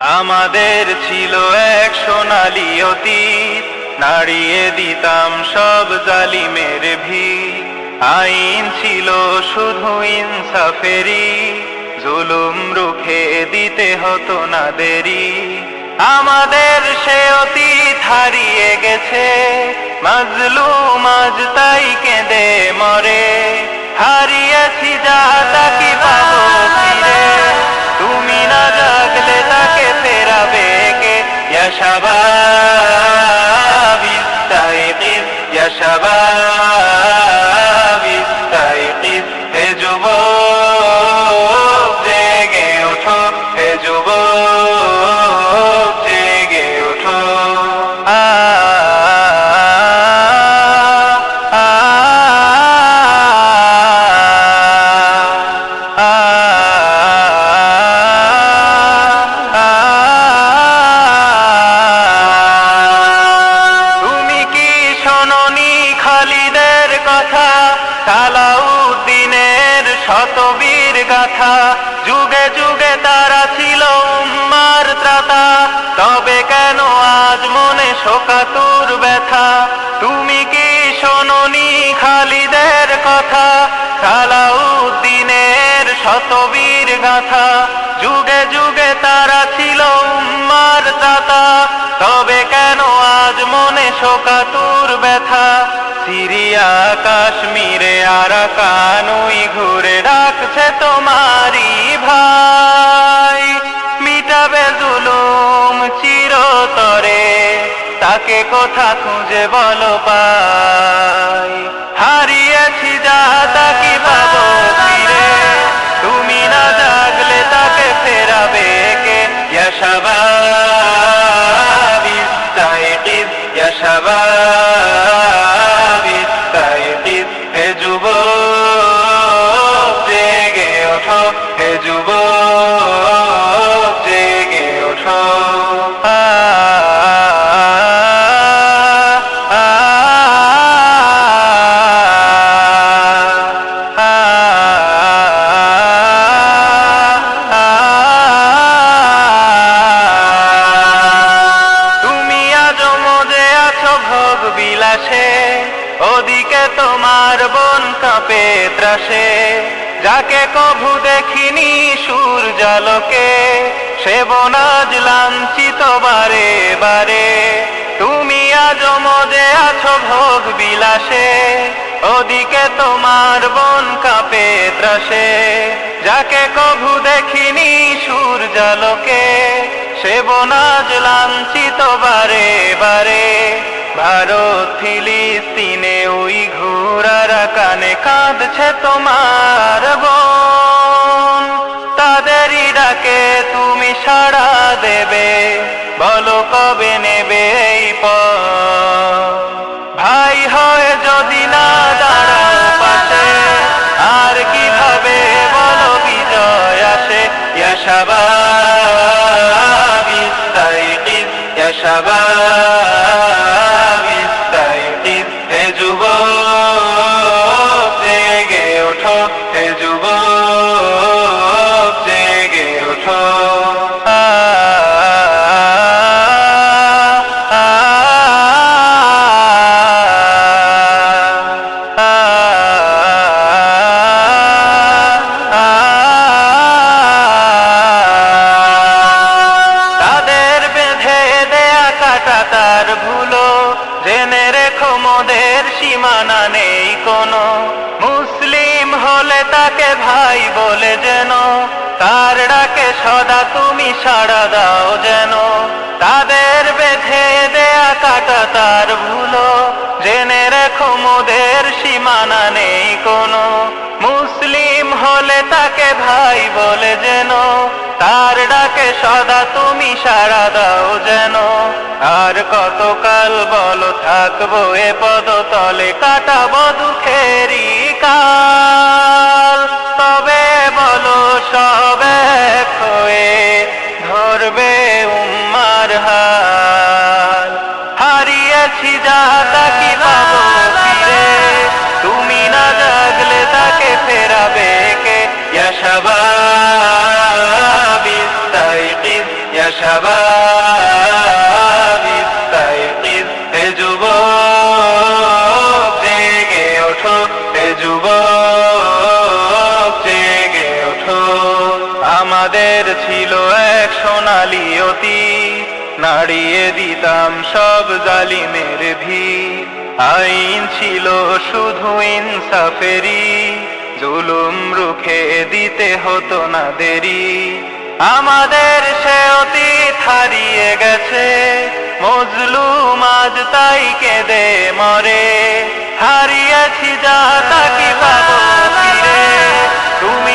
আমাদের ছিল এক সোনালী অতীত, নাড়িয়ে দিতাম সব জালিমের ভিত। আইন ছিল শুধু ইনসাফেরই, জুলুম রুখে দিতে হতো না দেরি। আমাদের সে অতীত হারিয়ে গেছে, মাজলুম আজ তাই কেঁদে মরে। হারিয়েছি যা তা কি পাবো ফিরে, তুমি না জাগলে তাকে ফেরাবে কে? ইয়া শাবাব ইস্তাইকিজ, ইয়া শাবাব ইস্তাইকিজ। হে যুবক জেগে ওঠো, হে যুবক জেগে ওঠো। খালিদের কথা, সালাউদ্দিনের শতবীর গাথা, যুগে যুগে তারা ছিল উম্মার ত্রাতা। তবে কেন আজ মনে শোকাতুর ব্যথা? তুমি কি শোনোনি খালিদের কথা, সালাউদ্দিনের শতবীর গাথা? যুগে যুগে তারা ছিল উম্মার ত্রাতা। তবে কেন আজ মনে শোকাতুর ব্যথা? সিরিয়া কাশ্মীরে আরাকানুই ঘুরে ডাকছে তোমারি ভাই, মিটাবে জুলুম চিরতরে, তাকে কোথা খুঁজে বলো পাই? হারিয়েছি যা তা কি পাবো ফিরে, তুমি না জাগলে তাকে ফেরাবে কে? ইয়া শাবাব ইস্তাইকিজ, ইয়া শাবাব ইস্তাইকিজ। হে যুবক জেগে ওঠো, হে যুবক জেগে ওঠো। ভোগ বিলাসে, ওদিকে তোমার বন কাঁপে ত্রাসে। যাকে কভু দেখিনি সূর্যালোকে, সে বন আজ লাঞ্ছিত বারে বারে। তুমি আজ মজে আছো ভোগ বিলাসে, ওদিকে তোমার বন কাঁপে ত্রাসে। যাকে কভু দেখিনি সূর্যালোকে, সে বন আজ লাঞ্ছিত বারে বারে। ভারত ফিলিস্তিনে উইঘুর আরাকানে কাঁদছে তোমার বোন। তাদেরই ডাকে তুমি সাড়া দেবে, বলো কবে নেবে এই পথ? ভাই হয়ে যদি না দাঁড়াও পাশে, আর কিভাবে বলো বিজয় আসে? ইয়া শাবাব ইস্তাইকিজ, ইয়া শাবাব ইস্তাইকিজ। হে যুবক জেগে ওঠো, হে যুবক জেগে ওঠো। তার ভুলো জেনে রেখো মোদের সীমানা নেই কোনো। মুসলিম হলে তাকে ভাই বলে যেন, তার ডাকে সদা তুমি সাড়া দাও যেন। তাদের বেঁধে দেয়া কাটা তার ভুলো, জেনে রেখো মোদের সীমানা নেই কোনো। মুসলিম হলে তাকে ভাই বলে যেন, তার ডাকে সদা তুমি সাড়া দাও যেন। আর কতকাল বলো থাকবো এ পদতলে, কাটাবো দুঃখেরই কাল? তবে বলো সব এক হয়ে ধরবে উম্মার হাল। হারিয়েছি যা তা কি পাবো ফিরে, তুমি না জাগলে তাকে ফেরাবে কে? ইয়া শাবাব ইস্তাইকিজ, ইয়া শাবাব ইস্তাইকিজ, হে যুবক জেগে ওঠো, হে যুবক জেগে ওঠো। আমাদের ছিল এক সোনালী অতীত, নাড়িয়ে দিতাম সব জালিমের ভিত। আইন ছিল শুধু ইনসাফেরই, জুলুম রুখে দিতে হতো না দেরি। আমাদের সে অতীত হারিয়ে গেছে, মজলুম আজ তাই কেঁদে মরে। হারিয়েছি যা তা কি পাবো ফিরে, তুমি